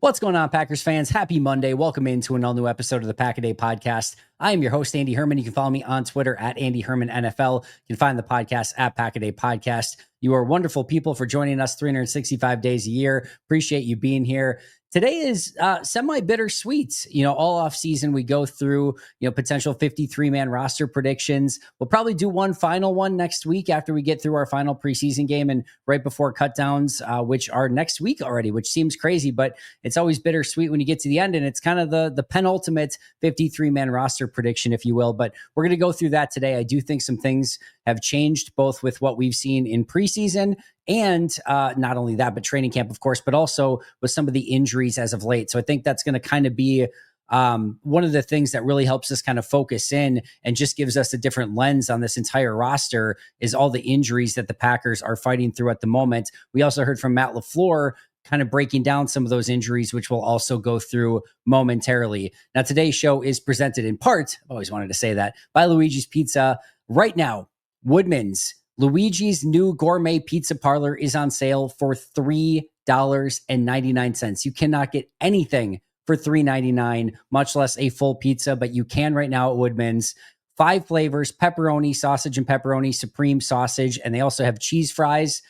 What's going on, Packers fans? Happy Monday. Welcome into an all-new episode of the Pack-A-Day Podcast. I am your host, Andy Herman. You can follow me on Twitter at Andy Herman NFL. You can find the podcast at Pack-A-Day Podcast. You are wonderful people for joining us 365 days a year. Appreciate you being here. Today is semi-bittersweet. All off season, we go through, potential 53-man roster predictions. We'll probably do one final one next week after we get through our final preseason game and right before cutdowns, which are next week already, which seems crazy, but it's always bittersweet when you get to the end, and it's kind of the penultimate 53-man roster prediction, if you will. But we're going to go through that today. I do think some things have changed, both with what we've seen in preseason and not only that, but training camp, of course, but also with some of the injuries as of late. So I think that's going to kind of be one of the things that really helps us kind of focus in and just gives us a different lens on this entire roster is all the injuries that the Packers are fighting through at the moment. We also heard from Matt LaFleur kind of breaking down some of those injuries, which we'll also go through momentarily. Now, today's show is presented in part, I've always wanted to say that, by Luigi's Pizza. Right now, Woodman's, Luigi's new gourmet pizza parlor, is on sale for $3.99. You cannot get anything for $3.99, much less a full pizza, but you can right now at Woodman's. 5 flavors: pepperoni, sausage and pepperoni, supreme sausage, and they also have cheese fries.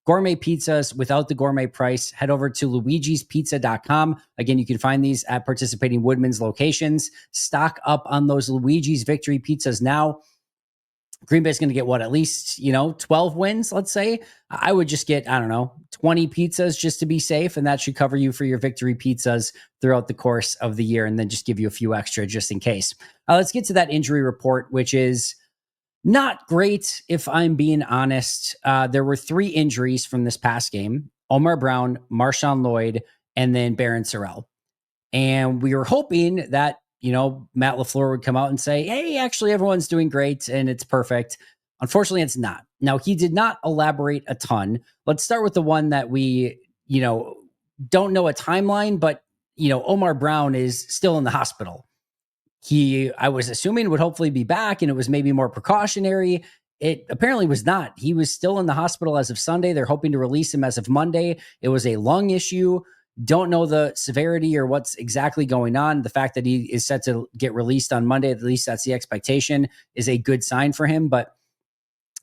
Gourmet pizzas without the gourmet price. Head over to luigispizza.com. Again, you can find these at participating Woodman's locations. Stock up on those Luigi's Victory pizzas now. Green Bay's going to get at least, 12 wins, let's say. I would just get, 20 pizzas just to be safe, and that should cover you for your victory pizzas throughout the course of the year, and then just give you a few extra just in case. Let's get to that injury report, which is not great, if I'm being honest. There were 3 injuries from this past game: Omar Brown, Marshawn Lloyd, and then Barron Sorrell. And we were hoping that, Matt LaFleur would come out and say, hey, actually, everyone's doing great and it's perfect. Unfortunately, it's not. Now, he did not elaborate a ton. Let's start with the one that we, don't know a timeline, but, Omar Brown is still in the hospital. I was assuming, would hopefully be back, and it was maybe more precautionary. It apparently was not. He was still in the hospital as of Sunday. They're hoping to release him as of Monday. It was a lung issue. Don't know the severity or what's exactly going on. The fact that he is set to get released on Monday, at least that's the expectation, is a good sign for him. But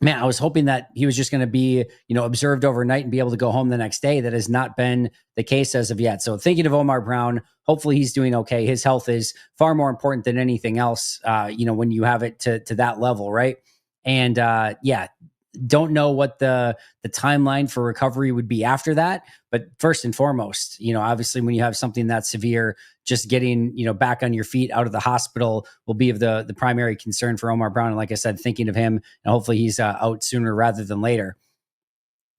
man, I was hoping that he was just going to be, observed overnight and be able to go home the next day. That has not been the case as of yet. So thinking of Omar Brown, hopefully he's doing okay. His health is far more important than anything else, when you have it to that level, right? And don't know what the timeline for recovery would be after that. But first and foremost, obviously when you have something that severe, just getting, back on your feet out of the hospital will be of the primary concern for Omar Brown. And like I said, thinking of him, and hopefully he's out sooner rather than later.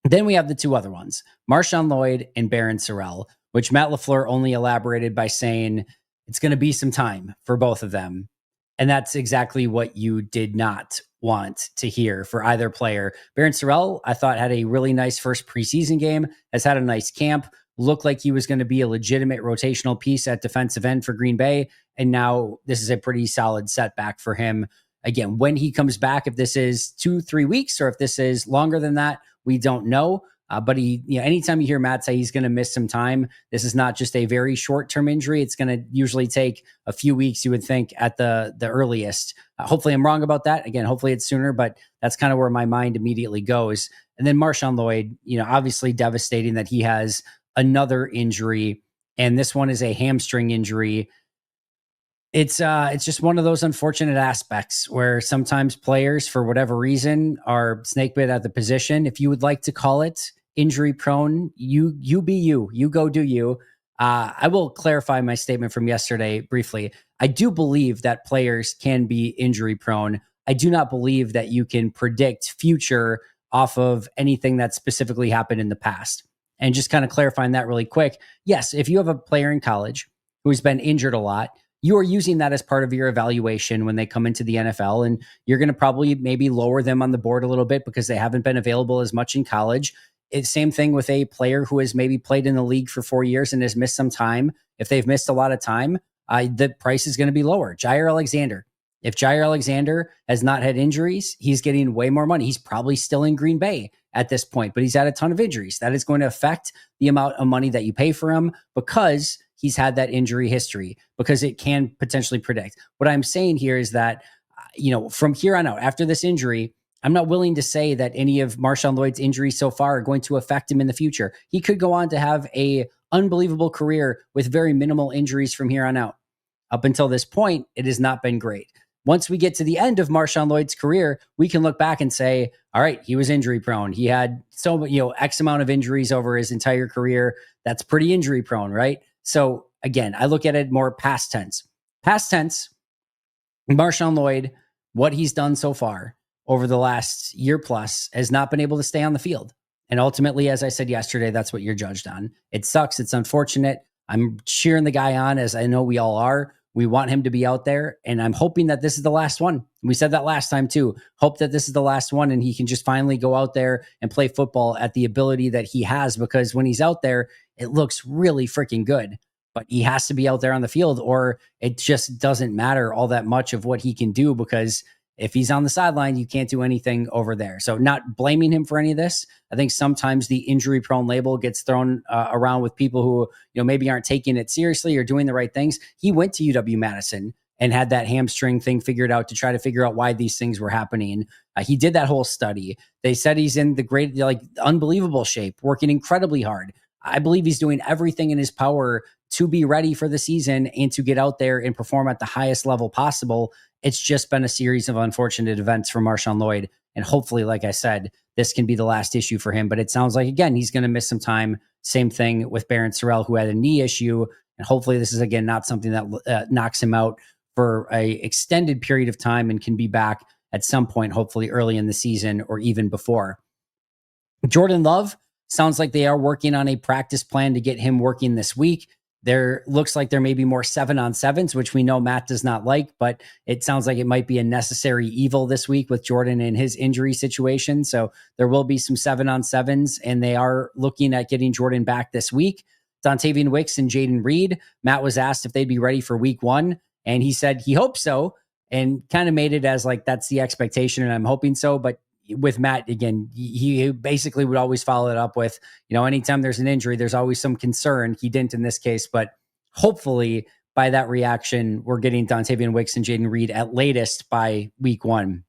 Then we have the 2 other ones, Marshawn Lloyd and Barron Sorrell, which Matt LaFleur only elaborated by saying it's going to be some time for both of them. And that's exactly what you did not want to hear for either player. Barron Sorrell, I thought, had a really nice first preseason game, has had a nice camp, looked like he was going to be a legitimate rotational piece at defensive end for Green Bay. And now this is a pretty solid setback for him. Again, when he comes back, if this is 2-3 weeks or if this is longer than that, we don't know. But he, anytime you hear Matt say he's going to miss some time, this is not just a very short-term injury. It's going to usually take a few weeks, you would think, at the earliest. Hopefully I'm wrong about that. Again, hopefully it's sooner, but that's kind of where my mind immediately goes. And then Marshawn Lloyd, obviously devastating that he has another injury, and this one is a hamstring injury. It's just one of those unfortunate aspects where sometimes players, for whatever reason, are snakebit at the position, if you would like to call it, injury prone. You be you go do you. I will clarify my statement from yesterday briefly. I do believe that players can be injury prone. I do not believe that you can predict future off of anything that specifically happened in the past. And just kind of clarifying that really quick. Yes, if you have a player in college who's been injured a lot, you are using that as part of your evaluation when they come into the NFL, and you're going to probably maybe lower them on the board a little bit because they haven't been available as much in college. It's same thing with a player who has maybe played in the league for 4 years and has missed some time. If they've missed a lot of time, the price is going to be lower. Jair Alexander. If Jair Alexander has not had injuries, he's getting way more money. He's probably still in Green Bay. at this point, but he's had a ton of injuries. That is going to affect the amount of money that you pay for him because he's had that injury history, because it can potentially predict. What I'm saying here is that, from here on out, after this injury, I'm not willing to say that any of Marshawn Lloyd's injuries so far are going to affect him in the future. He could go on to have a unbelievable career with very minimal injuries from here on out. Up until this point, it has not been great. Once we get to the end of Marshawn Lloyd's career, we can look back and say, all right, he was injury prone. He had X amount of injuries over his entire career. That's pretty injury prone, right? So again, I look at it more past tense. Past tense, Marshawn Lloyd, what he's done so far over the last year plus, has not been able to stay on the field. And ultimately, as I said yesterday, that's what you're judged on. It sucks. It's unfortunate. I'm cheering the guy on, as I know we all are. We want him to be out there, and I'm hoping that this is the last one. We said that last time too. Hope that this is the last one and he can just finally go out there and play football at the ability that he has, because when he's out there, it looks really freaking good. But he has to be out there on the field, or it just doesn't matter all that much of what he can do, because if he's on the sideline, you can't do anything over there. So not blaming him for any of this. I think sometimes the injury prone label gets thrown around with people who, maybe aren't taking it seriously or doing the right things. He went to UW-Madison and had that hamstring thing figured out to try to figure out why these things were happening. He did that whole study. They said he's in the great, unbelievable shape, working incredibly hard. I believe he's doing everything in his power to be ready for the season and to get out there and perform at the highest level possible. It's just been a series of unfortunate events for Marshawn Lloyd. And hopefully, like I said, this can be the last issue for him. But it sounds like, again, he's going to miss some time. Same thing with Barron Sorrell, who had a knee issue. And hopefully this is, again, not something that knocks him out for a extended period of time and can be back at some point, hopefully early in the season or even before. Jordan Love, sounds like they are working on a practice plan to get him working this week. There looks like there may be more 7-on-7s, which we know Matt does not like, but it sounds like it might be a necessary evil this week with Jordan and his injury situation. So there will be some 7-on-7s, and they are looking at getting Jordan back this week. Dontavian Wicks and Jaden Reed. Matt was asked if they'd be ready for week 1, and he said he hopes so, and kind of made it as like, that's the expectation, and I'm hoping so. But with Matt, again, he basically would always follow it up with, anytime there's an injury, there's always some concern. He didn't in this case, but hopefully by that reaction, we're getting Dontavian Wicks and Jaden Reed at latest by week 1.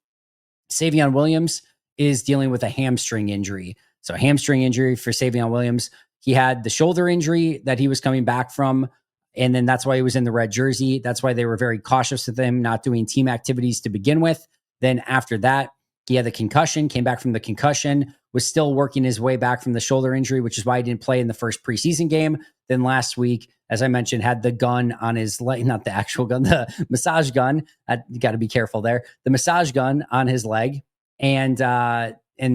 Savion Williams is dealing with a hamstring injury. So hamstring injury for Savion Williams. He had the shoulder injury that he was coming back from, and then that's why he was in the red jersey. That's why they were very cautious with him not doing team activities to begin with. Then after that, he had the concussion, came back from the concussion, was still working his way back from the shoulder injury, which is why he didn't play in the first preseason game. Then last week, as I mentioned, had the gun on his leg, not the actual gun, the massage gun. You got to be careful there. The massage gun on his leg, and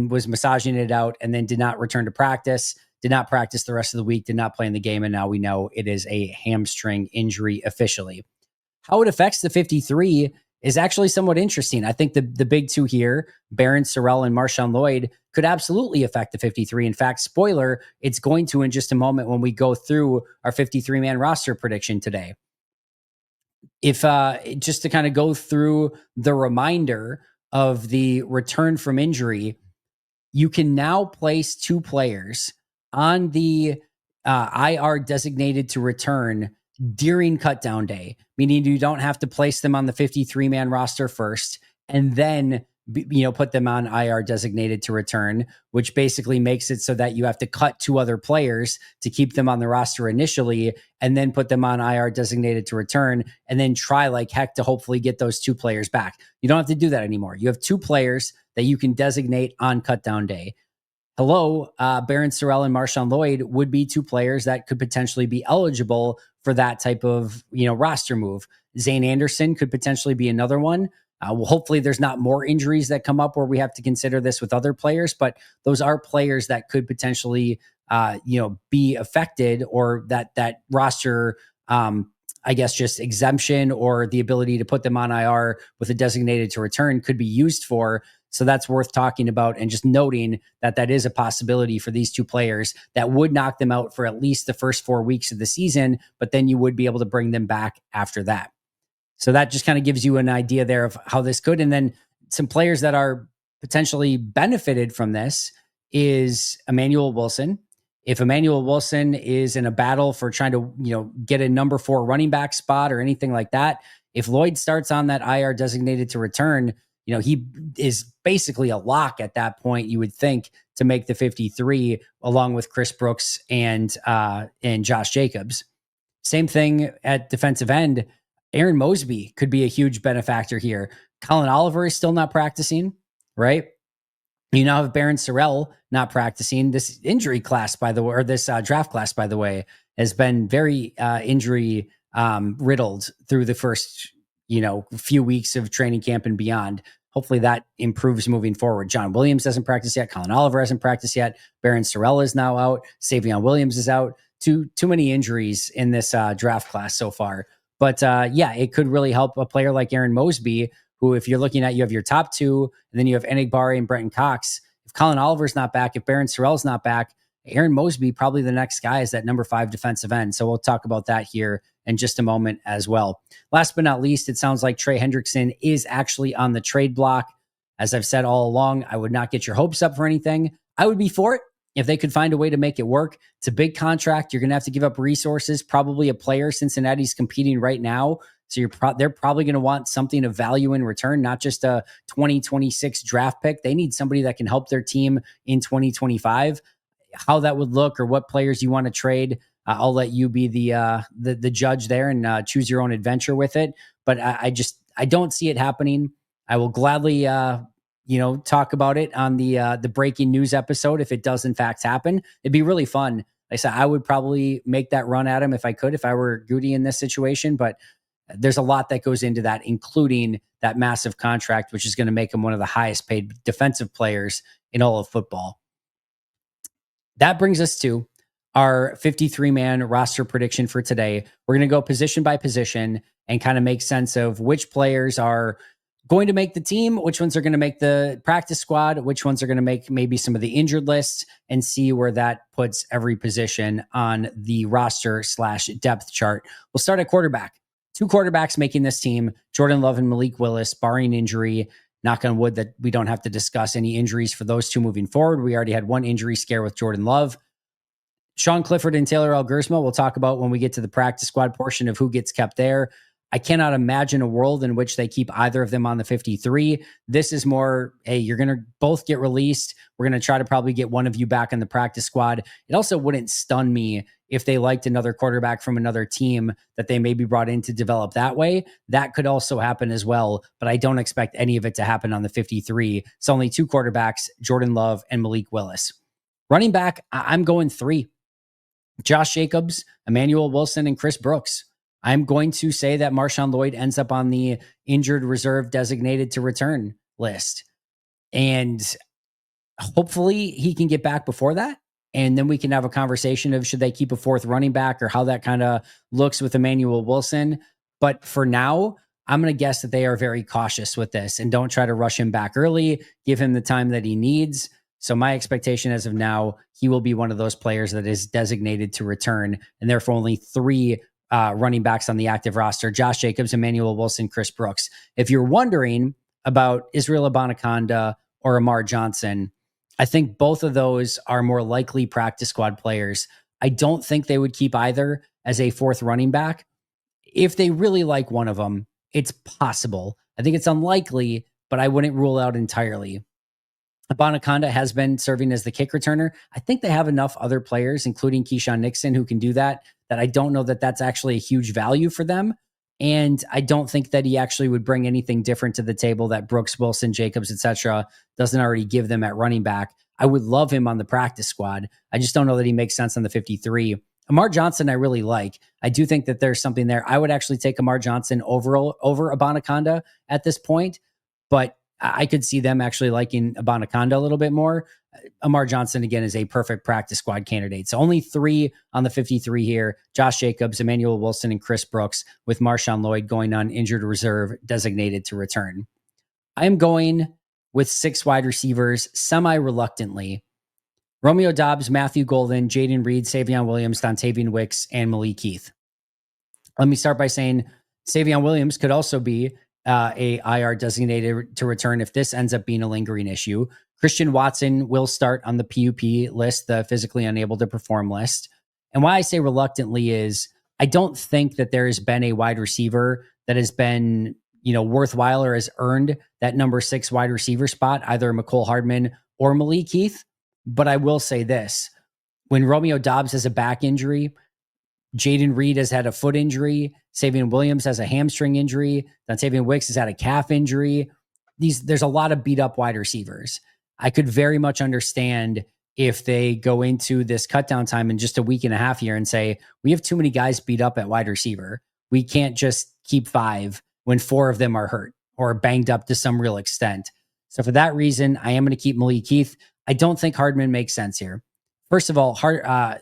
was massaging it out, and then did not return to practice, did not practice the rest of the week, did not play in the game, and now we know it is a hamstring injury officially. How it affects the 53 is actually somewhat interesting. I think the big two here, Barron Sorrell and Marshawn Lloyd, could absolutely affect the 53. In fact, spoiler, it's going to in just a moment when we go through our 53-man roster prediction today. If just to kind of go through the reminder of the return from injury, you can now place 2 players on the IR designated to return during cutdown day, meaning you don't have to place them on the 53-man roster first and then put them on IR designated to return, which basically makes it so that you have to cut 2 other players to keep them on the roster initially and then put them on IR designated to return and then try like heck to hopefully get those 2 players back. You don't have to do that anymore. You have 2 players that you can designate on cutdown day. Barron Sorrell and Marshawn Lloyd would be 2 players that could potentially be eligible for that type of, roster move. Zane Anderson could potentially be another one. Well, hopefully there's not more injuries that come up where we have to consider this with other players, but those are players that could potentially, be affected, or that roster, just exemption or the ability to put them on IR with a designated to return could be used for. So that's worth talking about and just noting that is a possibility for these 2 players that would knock them out for at least the first 4 weeks of the season, but then you would be able to bring them back after that. So that just kind of gives you an idea there of how this could. And then some players that are potentially benefited from this is Emmanuel Wilson. If Emmanuel Wilson is in a battle for trying to, get a number 4 running back spot or anything like that, if Lloyd starts on that IR designated to return, he is basically a lock at that point, you would think, to make the 53 along with Chris Brooks and Josh Jacobs. Same thing at defensive end. Aaron Mosby could be a huge benefactor here. Colin Oliver is still not practicing, right? You now have Baron Sorrell not practicing. This injury class, by the way, or this draft class, by the way, has been very injury riddled through the first, few weeks of training camp and beyond. Hopefully that improves moving forward. John Williams doesn't practice yet. Colin Oliver hasn't practiced yet. Baron Sorrell is now out. Savion Williams is out. Too many injuries in this draft class so far. But it could really help a player like Aaron Mosby, who, if you're looking at, you have your top 2, and then you have Enigbari and Brenton Cox. If Colin Oliver's not back, if Baron Sorrell's not back, Aaron Mosby, probably the next guy, is that number 5 defensive end. So we'll talk about that here in just a moment as well. Last but not least, it sounds like Trey Hendrickson is actually on the trade block. As I've said all along, I would not get your hopes up for anything. I would be for it if they could find a way to make it work. It's a big contract. You're going to have to give up resources, probably a player Cincinnati's competing right now. So they're probably going to want something of value in return, not just a 2026 draft pick. They need somebody that can help their team in 2025. How that would look or what players you want to trade, I'll let you be the judge there and choose your own adventure with it. But I don't see it happening. I will gladly talk about it on the breaking news episode if it does in fact happen. It'd be really fun. Like I said, I would probably make that run at him if I could, if I were Goody in this situation. But there's a lot that goes into that, including that massive contract, which is going to make him one of the highest paid defensive players in all of football. That brings us to our 53-man roster prediction for today. We're going to go position by position and kind of make sense of which players are going to make the team, which ones are going to make the practice squad, which ones are going to make maybe some of the injured lists, and see where that puts every position on the roster / depth chart. We'll start at quarterback. 2 quarterbacks making this team, Jordan Love and Malik Willis, barring injury. Knock on wood that we don't have to discuss any injuries for those 2 moving forward. We already had 1 injury scare with Jordan Love. Sean Clifford and Taylor Algersma, we'll talk about when we get to the practice squad portion of who gets kept there. I cannot imagine a world in which they keep either of them on the 53. This is more, hey, you're going to both get released. We're going to try to probably get one of you back on the practice squad. It also wouldn't stun me if they liked another quarterback from another team that they maybe brought in to develop that way. That could also happen as well, but I don't expect any of it to happen on the 53. It's only 2 quarterbacks, Jordan Love and Malik Willis. Running back, I'm going 3. Josh Jacobs, Emmanuel Wilson, and Chris Brooks. I'm going to say that Marshawn Lloyd ends up on the injured reserve designated to return list. And hopefully he can get back before that. And then we can have a conversation of should they keep a 4th running back or how that kind of looks with Emmanuel Wilson. But for now, I'm going to guess that they are very cautious with this and don't try to rush him back early, give him the time that he needs. So my expectation as of now, he will be one of those players that is designated to return. And therefore only 3 running backs on the active roster: Josh Jacobs, Emmanuel Wilson, Chris Brooks. If you're wondering about Israel Abanikanda or Amar Johnson, I think both of those are more likely practice squad players. I don't think they would keep either as a 4th running back. If they really like one of them, it's possible. I think it's unlikely, but I wouldn't rule out entirely. Abanikanda has been serving as the kick returner. I think they have enough other players, including Keyshawn Nixon, who can do that I don't know that that's actually a huge value for them. And I don't think that he actually would bring anything different to the table that Brooks, Wilson, Jacobs, etc. doesn't already give them at running back. I would love him on the practice squad. I just don't know that he makes sense on the 53. Amar Johnson, I really like. I do think that there's something there. I would actually take Amar Johnson over Abanikanda at this point, but I could see them actually liking Abanikanda a little bit more. Amar Johnson, again, is a perfect practice squad candidate. So only 3 on the 53 here: Josh Jacobs, Emmanuel Wilson, and Chris Brooks, with Marshawn Lloyd going on injured reserve designated to return. I am going with 6 wide receivers semi-reluctantly. Romeo Doubs, Matthew Golden, Jaden Reed, Savion Williams, Dontavian Wicks, and Malik Heath. Let me start by saying Savion Williams could also be a IR designated to return if this ends up being a lingering issue. Christian Watson will start on the PUP list, the physically unable to perform list. And why I say reluctantly is I don't think that there has been a wide receiver that has been, worthwhile or has earned that number 6 wide receiver spot, either Mecole Hardman or Malik Heath. But I will say this, when Romeo Doubs has a back injury, Jaden Reed has had a foot injury, Savion Williams has a hamstring injury, Dontavian Wicks has had a calf injury. There's a lot of beat up wide receivers. I could very much understand if they go into this cut down time in just a week and a half here and say, we have too many guys beat up at wide receiver. We can't just keep 5 when 4 of them are hurt or banged up to some real extent. So for that reason, I am going to keep Malik Heath. I don't think Hardman makes sense here. First of all,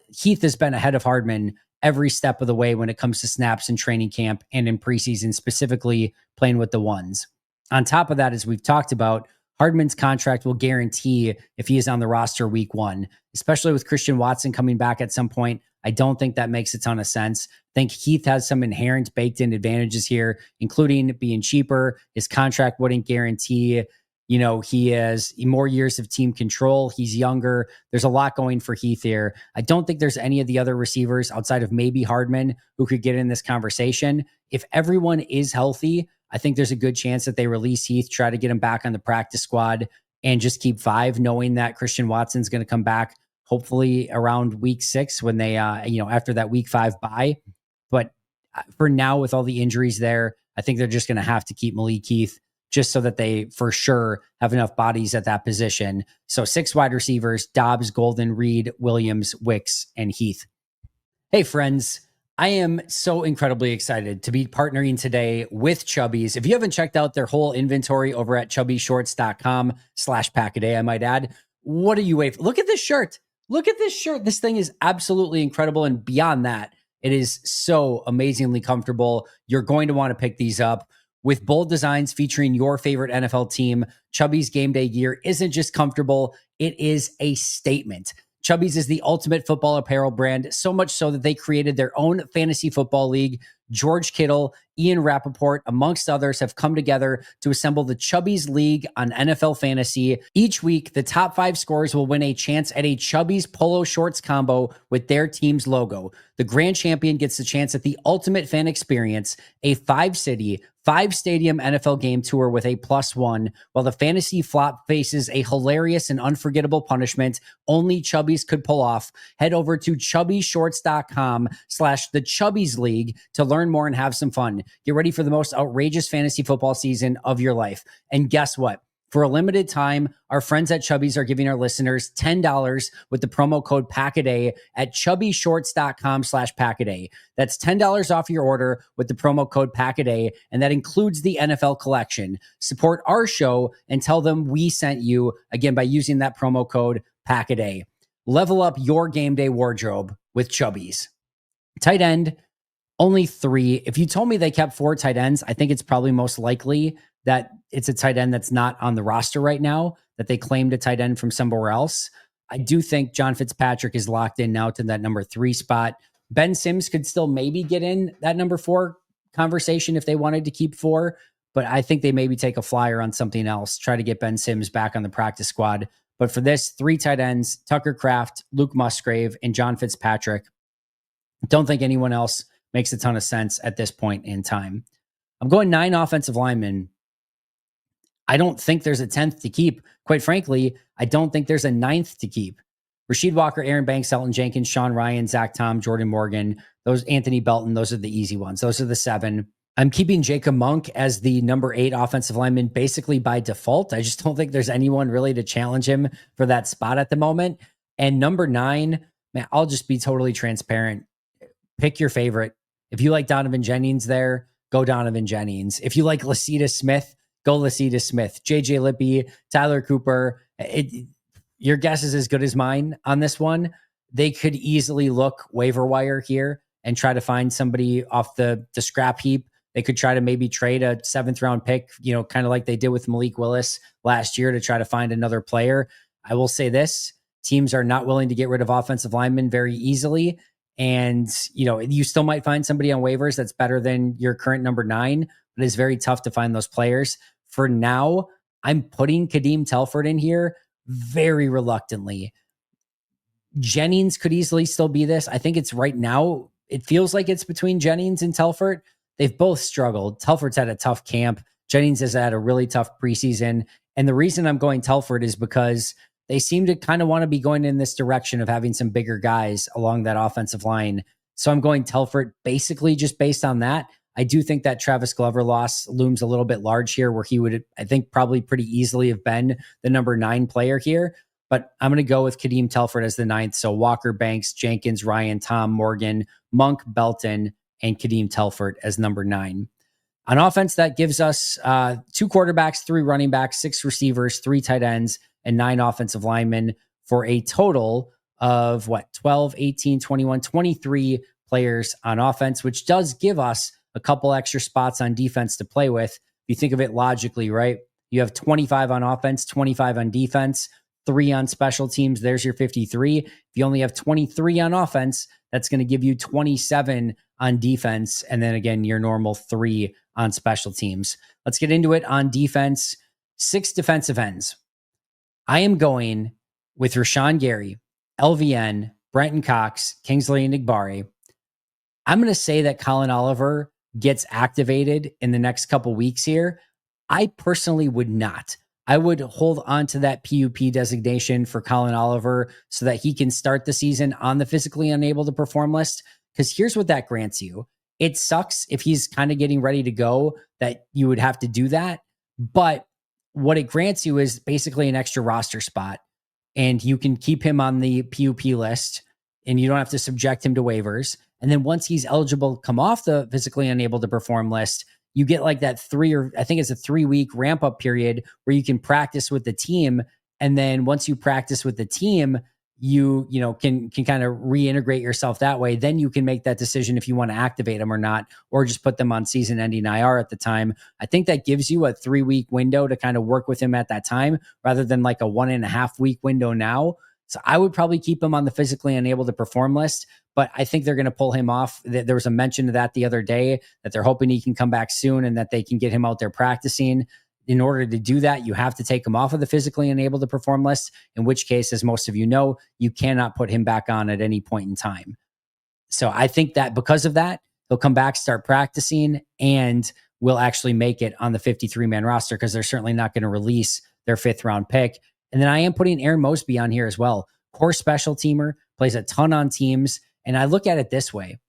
Heath has been ahead of Hardman every step of the way when it comes to snaps in training camp and in preseason, specifically playing with the ones. On top of that, as we've talked about, Hardman's contract will guarantee if he is on the roster week 1, especially with Christian Watson coming back at some point. I don't think that makes a ton of sense. I think Heath has some inherent baked in advantages here, including being cheaper. His contract wouldn't guarantee, he has more years of team control. He's younger. There's a lot going for Heath here. I don't think there's any of the other receivers outside of maybe Hardman who could get in this conversation. If everyone is healthy, I think there's a good chance that they release Heath, try to get him back on the practice squad, and just keep 5, knowing that Christian Watson's going to come back hopefully around week 6 when they, after that week 5 bye. But for now, with all the injuries there, I think they're just going to have to keep Malik Heath just so that they for sure have enough bodies at that position. So 6 wide receivers: Doubs, Golden, Reed, Williams, Wicks, and Heath. Hey, friends. I am so incredibly excited to be partnering today with Chubbies. If you haven't checked out their whole inventory over at chubbyshorts.com/packaday, I might add, what are you waiting for? Look at this shirt. Look at this shirt. This thing is absolutely incredible. And beyond that, it is so amazingly comfortable. You're going to want to pick these up. With bold designs featuring your favorite NFL team, Chubbies game day gear isn't just comfortable, it is a statement. Chubbies is the ultimate football apparel brand, so much so that they created their own fantasy football league. George Kittle, Ian Rappaport, amongst others, have come together to assemble the Chubbies League on NFL Fantasy. Each week, the top 5 scorers will win a chance at a Chubbies polo shorts combo with their team's logo. The grand champion gets the chance at the ultimate fan experience, a 5-city, 5-stadium NFL game tour with a +1, while the fantasy flop faces a hilarious and unforgettable punishment only Chubbies could pull off. Head over to chubbyshorts.com/the Chubbies League to learn more and have some fun. Get ready for the most outrageous fantasy football season of your life. And guess what? For a limited time, our friends at Chubbies are giving our listeners $10 with the promo code PACKADAY at chubbyshorts.com/packaday. That's $10 off your order with the promo code PACKADAY, and that includes the NFL collection. Support our show and tell them we sent you, again, by using that promo code PACKADAY. Level up your game day wardrobe with Chubbies. Tight end, only 3. If you told me they kept 4 tight ends, I think it's probably most likely that it's a tight end that's not on the roster right now, that they claimed a tight end from somewhere else. I do think John Fitzpatrick is locked in now to that number 3 spot. Ben Sims could still maybe get in that number 4 conversation if they wanted to keep 4, but I think they maybe take a flyer on something else, try to get Ben Sims back on the practice squad. But for this, 3 tight ends, Tucker Kraft, Luke Musgrave, and John Fitzpatrick. Don't think anyone else makes a ton of sense at this point in time. I'm going 9 offensive linemen. I don't think there's a 10th to keep. Quite frankly, I don't think there's a 9th to keep. Rasheed Walker, Aaron Banks, Elton Jenkins, Sean Ryan, Zach Tom, Jordan Morgan, those Anthony Belton, those are the easy ones. Those are the 7. I'm keeping Jacob Monk as the number 8 offensive lineman basically by default. I just don't think there's anyone really to challenge him for that spot at the moment. And number 9, man, I'll just be totally transparent. Pick your favorite. If you like Donovan Jennings there, go Donovan Jennings. If you like Lacita Smith, go Lacita Smith. JJ Lippy, Tyler Cooper. Your guess is as good as mine on this one. They could easily look waiver wire here and try to find somebody off the scrap heap. They could try to maybe trade a 7th round pick, kind of like they did with Malik Willis last year to try to find another player. I will say this, teams are not willing to get rid of offensive linemen very easily. And, you still might find somebody on waivers that's better than your current number 9, but it's very tough to find those players. For now, I'm putting Kadeem Telford in here, very reluctantly. Jennings could easily still be this. I think it's right now, it feels like it's between Jennings and Telfort. They've both struggled. Telfort's had a tough camp. Jennings has had a really tough preseason. And the reason I'm going Telfort is because they seem to kind of want to be going in this direction of having some bigger guys along that offensive line. So I'm going Telfort basically just based on that. I do think that Travis Glover loss looms a little bit large here, where he would, I think, probably pretty easily have been the number 9 player here. But I'm going to go with Kadeem Telfort as the 9th. So Walker, Banks, Jenkins, Ryan, Tom, Morgan, Monk, Belton, and Kadeem Telfort as number 9. On offense, that gives us 2 quarterbacks, 3 running backs, 6 receivers, 3 tight ends, and 9 offensive linemen for a total of 12, 18, 21, 23 players on offense, which does give us a couple extra spots on defense to play with. If you think of it logically, right? You have 25 on offense, 25 on defense, 3 on special teams. There's your 53. If you only have 23 on offense, that's going to give you 27 on defense. And then again, your normal 3 on special teams. Let's get into it on defense. 6 defensive ends. I am going with Rashawn Gary, LVN, Brenton Cox, Kingsley Enagbare. I'm going to say that Colin Oliver gets activated in the next couple weeks here. I personally would not. I would hold on to that PUP designation for Colin Oliver so that he can start the season on the physically unable to perform list. Because here's what that grants you. It sucks if he's kind of getting ready to go that you would have to do that. But what it grants you is basically an extra roster spot. And you can keep him on the PUP list and you don't have to subject him to waivers. And then once he's eligible to come off the physically unable to perform list, you get like that 3-week ramp up period where you can practice with the team. And then once you practice with the team, you can kind of reintegrate yourself that way. Then you can make that decision if you want to activate them or not, or just put them on season ending IR at the time. I think that gives you a 3-week window to kind of work with him at that time rather than like a 1.5 week window now. So I would probably keep him on the physically unable to perform list, but I think they're going to pull him off. There was a mention of that the other day that they're hoping he can come back soon and that they can get him out there practicing. In order to do that, you have to take him off of the physically unable to perform list, in which case, as most of you know, you cannot put him back on at any point in time. So I think that because of that, he'll come back, start practicing, and will actually make it on the 53-man roster because they're certainly not going to release their 5th-round pick. And then I am putting Aaron Mosby on here as well. Core special teamer, plays a ton on teams. And I look at it this way.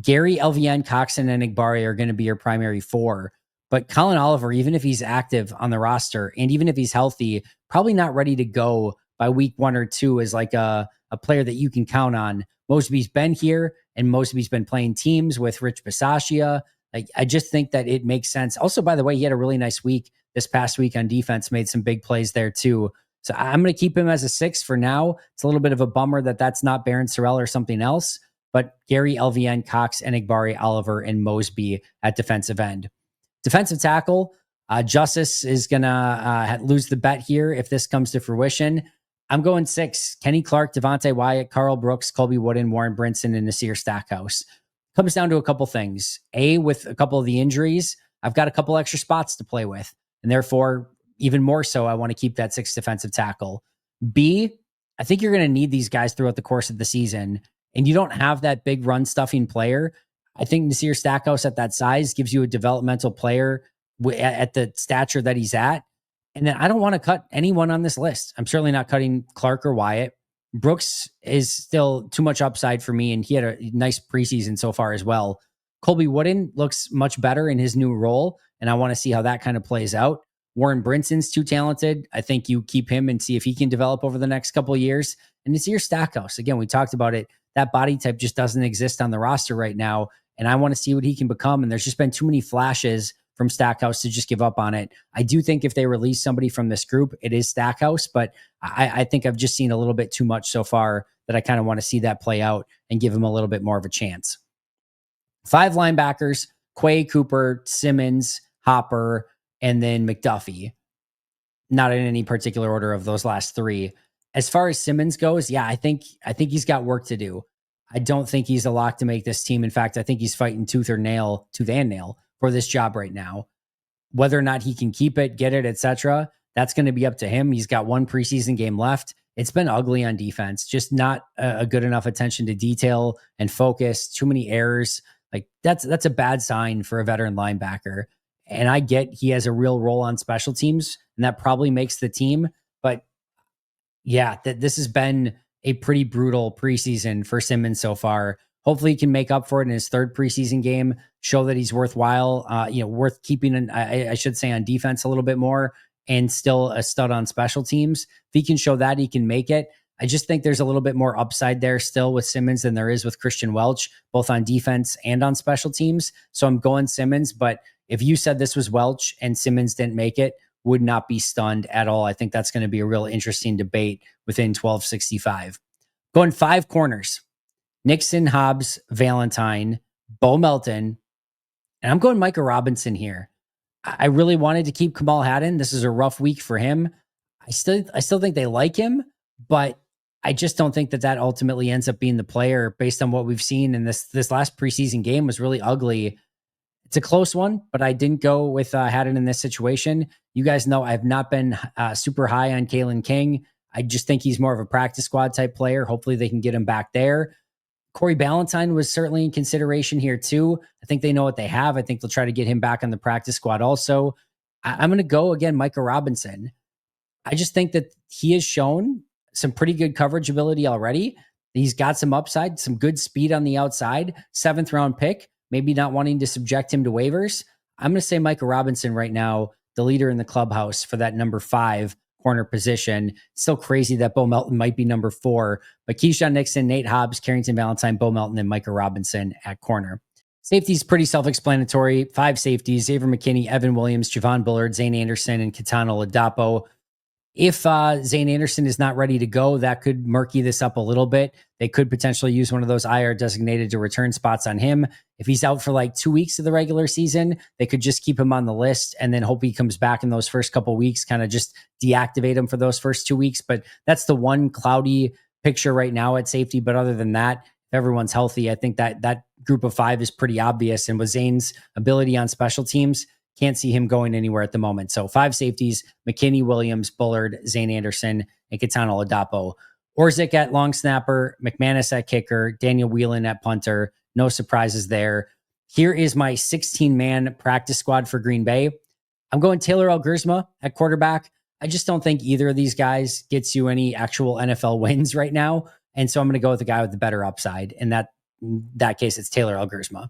Gary, LVN, Coxon, and Enagbare are going to be your primary 4. But Colin Oliver, even if he's active on the roster and even if he's healthy, probably not ready to go by week 1 or 2 as like a player that you can count on. Mosby's been here and Mosby's been playing teams with Rich Bisaccia. Like, I just think that it makes sense. Also, by the way, he had a really nice week this past week on defense, made some big plays there too. So I'm going to keep him as a 6 for now. It's a little bit of a bummer that that's not Barron Sorrell or something else, but Gary, LVN, Cox, Enagbare, Oliver, and Mosby at defensive end. Defensive tackle, Justice is going to lose the bet here if this comes to fruition. I'm going 6. Kenny Clark, Devontae Wyatt, Carl Brooks, Colby Wooden, Warren Brinson, and Nasir Stackhouse. Comes down to a couple things. A, with a couple of the injuries, I've got a couple extra spots to play with. And therefore, even more so, I want to keep that 6th defensive tackle. B, I think you're going to need these guys throughout the course of the season. And you don't have that big run stuffing player. I think Nasir Stackhouse at that size gives you a developmental player at the stature that he's at. And then I don't want to cut anyone on this list. I'm certainly not cutting Clark or Wyatt. Brooks is still too much upside for me, and he had a nice preseason so far as well. Colby Wooden looks much better in his new role, and I want to see how that kind of plays out. Warren Brinson's too talented. I think you keep him and see if he can develop over the next couple of years. And Nasir Stackhouse, again, we talked about it. That body type just doesn't exist on the roster right now, and I want to see what he can become. And there's just been too many flashes from Stackhouse to just give up on it. I do think if they release somebody from this group, it is Stackhouse, but I think I've just seen a little bit too much so far that I kind of want to see that play out and give him a little bit more of a chance. 5 linebackers, Quay, Cooper, Simmons, Hopper, and then McDuffie. Not in any particular order of those last 3. As far as Simmons goes, yeah, I think he's got work to do. I don't think he's a lock to make this team. In fact, I think he's fighting tooth and nail for this job right now. Whether or not he can keep it, get it, etc., That's going to be up to him. He's got one preseason game left. It's been ugly on defense, just not a good enough attention to detail and focus, too many errors. Like that's a bad sign for a veteran linebacker. And I get he has a real role on special teams, and that probably makes the team. But yeah, this has been a pretty brutal preseason for Simmons so far. Hopefully he can make up for it in his third preseason game, show that he's worthwhile, worth keeping, I should say, on defense a little bit more, and still a stud on special teams. If he can show that, he can make it. I just think there's a little bit more upside there still with Simmons than there is with Christian Welch, both on defense and on special teams. So I'm going Simmons, but if you said this was Welch and Simmons didn't make it, would not be stunned at all. I think that's going to be a real interesting debate within 1265. Going 5 corners: Nixon, Hobbs, Valentine, Bo Melton, and I'm going Micah Robinson here. I really wanted to keep Kamal Hadden. This is a rough week for him. I still think they like him, but I just don't think that ultimately ends up being the player based on what we've seen. And this last preseason game was really ugly. It's a close one, but I didn't go with Hadden in this situation. You guys know I've not been super high on Kalen King. I just think he's more of a practice squad type player. Hopefully they can get him back there. Corey Ballantyne was certainly in consideration here too. I think they know what they have. I think they'll try to get him back on the practice squad also. I'm going to go again, Micah Robinson. I just think that he has shown some pretty good coverage ability already. He's got some upside, some good speed on the outside, 7th round pick, maybe not wanting to subject him to waivers. I'm going to say Micah Robinson right now, the leader in the clubhouse for that number 5 corner position. It's still crazy that Bo Melton might be number 4, but Keyshawn Nixon, Nate Hobbs, Carrington Valentine, Bo Melton, and Micah Robinson at corner. Safety's pretty self-explanatory. 5 safeties: Xavier McKinney, Evan Williams, Javon Bullard, Zane Anderson, and Kitano Ladapo. If Zane Anderson is not ready to go, that could murky this up a little bit. They could potentially use one of those IR designated to return spots on him. If he's out for like 2 weeks of the regular season, they could just keep him on the list and then hope he comes back in those first couple weeks, kind of just deactivate him for those first 2 weeks. But that's the one cloudy picture right now at safety. But other than that, if everyone's healthy, I think that group of 5 is pretty obvious. And with Zane's ability on special teams, can't see him going anywhere at the moment. So 5 safeties: McKinney, Williams, Bullard, Zane Anderson, and Kitano Ladapo. Orzik at long snapper, McManus at kicker, Daniel Whelan at punter. No surprises there. Here is my 16-man practice squad for Green Bay. I'm going Taylor Algersma at quarterback. I just don't think either of these guys gets you any actual NFL wins right now. And so I'm going to go with the guy with the better upside. In that case, it's Taylor Algersma.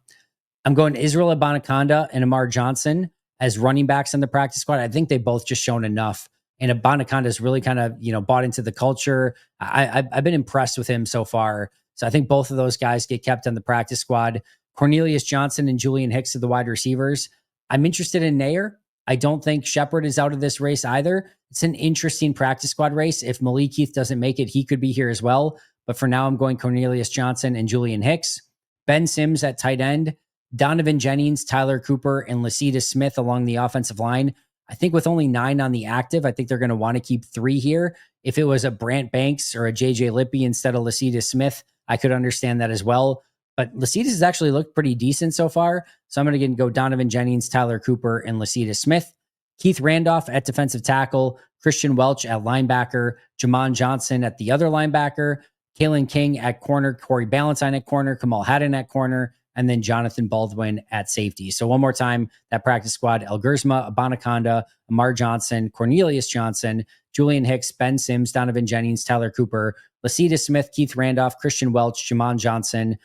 I'm going Israel Abanikanda and Amar Johnson as running backs in the practice squad. I think they both just shown enough. And Abanikanda has really kind of, bought into the culture. I've been impressed with him so far. So I think both of those guys get kept on the practice squad. Cornelius Johnson and Julian Hicks are the wide receivers. I'm interested in Nair. I don't think Shepard is out of this race either. It's an interesting practice squad race. If Malik Heath doesn't make it, he could be here as well. But for now, I'm going Cornelius Johnson and Julian Hicks. Ben Sims at tight end. Donovan Jennings, Tyler Cooper, and Lacita Smith along the offensive line. I think with only 9 on the active, I think they're going to want to keep 3 here. If it was a Brant Banks or a JJ Lippy instead of Lacita Smith, I could understand that as well. But Lacita has actually looked pretty decent so far. So I'm going to go Donovan Jennings, Tyler Cooper, and Lacita Smith. Keith Randolph at defensive tackle, Christian Welch at linebacker, Jamon Johnson at the other linebacker, Kalen King at corner, Corey Ballantyne at corner, Kamal Hadden at corner, and then Jonathan Baldwin at safety. So one more time, that practice squad: Algersma, Abanikanda, Amar Johnson, Cornelius Johnson, Julian Hicks, Ben Sims, Donovan Jennings, Tyler Cooper, Lacita Smith, Keith Randolph, Christian Welch, Jamon Johnson,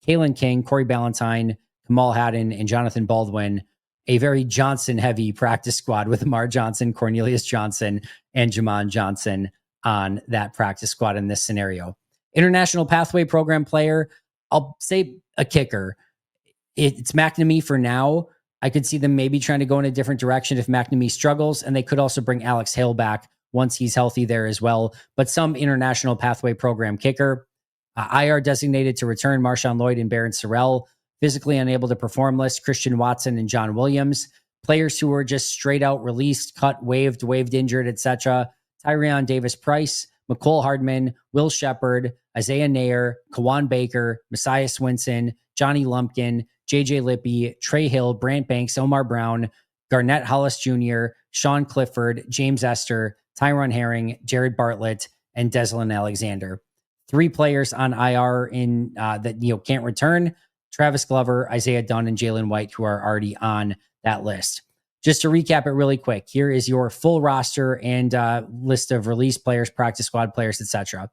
Kalen King, Corey Ballantyne, Kamal Hadden, and Jonathan Baldwin. A very Johnson-heavy practice squad with Amar Johnson, Cornelius Johnson, and Jamon Johnson on that practice squad in this scenario. International Pathway Program player, I'll say a kicker. It's McNamee for now. I could see them maybe trying to go in a different direction if McNamee struggles, and they could also bring Alex Hale back once he's healthy there as well. But some International Pathway Program kicker. IR designated to return: Marshawn Lloyd and Barron Sorrell. Physically unable to perform list: Christian Watson and John Williams. Players who were just straight out released, cut, waived injured, etc. Tyrion Davis-Price, McCole Hardman, Will Shepard, Isaiah Nair, Kawan Baker, Messiah Swinson, Johnny Lumpkin, JJ Lippy, Trey Hill, Brant Banks, Omar Brown, Garnett Hollis Jr., Sean Clifford, James Esther, Tyron Herring, Jared Bartlett, and Deslin Alexander. 3 players on IR in that can't return: Travis Glover, Isaiah Dunn, and Jalen White, who are already on that list. Just to recap it really quick, here is your full roster and list of release players, practice squad players, etc.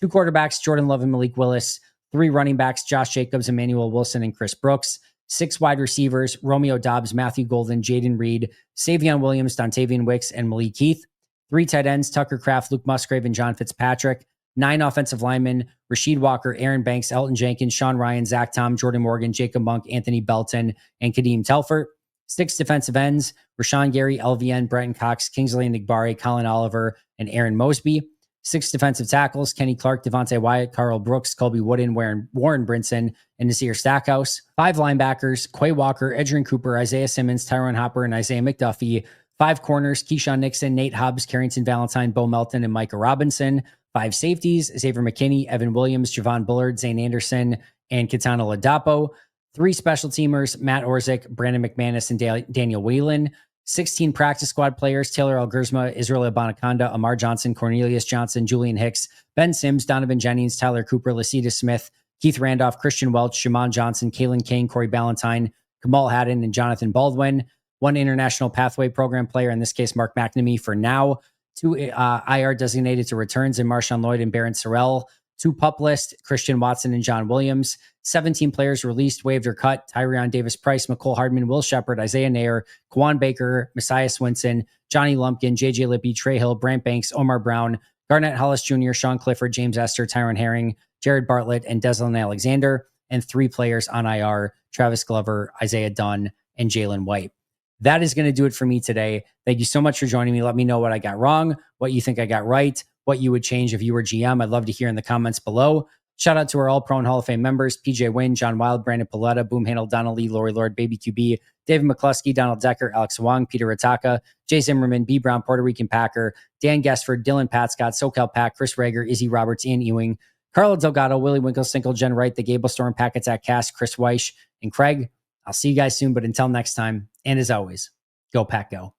2 quarterbacks, Jordan Love and Malik Willis. 3 running backs, Josh Jacobs, Emmanuel Wilson, and Chris Brooks. 6 wide receivers, Romeo Dobbs, Matthew Golden, Jaden Reed, Savion Williams, Dontavian Wicks, and Malik Heath. 3 tight ends, Tucker Kraft, Luke Musgrave, and John Fitzpatrick. 9 offensive linemen, Rasheed Walker, Aaron Banks, Elton Jenkins, Sean Ryan, Zach Tom, Jordan Morgan, Jacob Monk, Anthony Belton, and Kadeem Telfort. 6 defensive ends, Rashawn Gary, LVN, Brenton Cox, Kingsley Nigbari, Colin Oliver, and Aaron Mosby. 6 defensive tackles, Kenny Clark, Devontae Wyatt, Carl Brooks, Colby Wooden, Warren Brinson, and Nasir Stackhouse. 5 linebackers, Quay Walker, Edgerrin Cooper, Isaiah Simmons, Tyron Hopper, and Isaiah McDuffie. 5 corners, Keyshawn Nixon, Nate Hobbs, Carrington Valentine, Bo Melton, and Micah Robinson. 5 safeties, Xavier McKinney, Evan Williams, Javon Bullard, Zane Anderson, and Kitana Ladapo. 3 special teamers, Matt Orzik, Brandon McManus, and Daniel Whalen. 16 practice squad players, Taylor Algersma, Israel Abanaconda, Amar Johnson, Cornelius Johnson, Julian Hicks, Ben Sims, Donovan Jennings, Tyler Cooper, Lasita Smith, Keith Randolph, Christian Welch, Shimon Johnson, Kalen Kane, Corey Ballantyne, Kamal Haddon, and Jonathan Baldwin. 1 international pathway program player, in this case, Mark McNamee for now. 2 IR designated to returns in Marshawn Lloyd and Barron Sorrell. 2 PUP list, Christian Watson and John Williams. 17 players released, waived, or cut: Tyrion Davis-Price, McCole Hardman, Will Shepard, Isaiah Nair, Kwan Baker, Messiah Swinson, Johnny Lumpkin, JJ Lippy, Trey Hill, Brant Banks, Omar Brown, Garnett Hollis Jr., Sean Clifford, James Esther, Tyron Herring, Jared Bartlett, and Deslin Alexander. And 3 players on IR: Travis Glover, Isaiah Dunn, and Jalen White. That is going to do it for me today. Thank you so much for joining me. Let me know what I got wrong, what you think I got right, what you would change if you were GM. I'd love to hear in the comments below. Shout out to our All-Pro and Hall of Fame members: PJ Wynn, John Wild, Brandon Paletta, Boom Handle, Donald Lee, Lori Lord, Baby QB, David McCluskey, Donald Decker, Alex Wong, Peter Rataka, Jay Zimmerman, B. Brown, Puerto Rican Packer, Dan Guestford, Dylan Patscott, SoCal Pack, Chris Rager, Izzy Roberts, Ian Ewing, Carlo Delgado, Willie Winklestinkle, Jen Wright, The Gable Storm, Pack Attack Cast, Chris Weish, and Craig. I'll see you guys soon, but until next time, and as always, go Pack Go.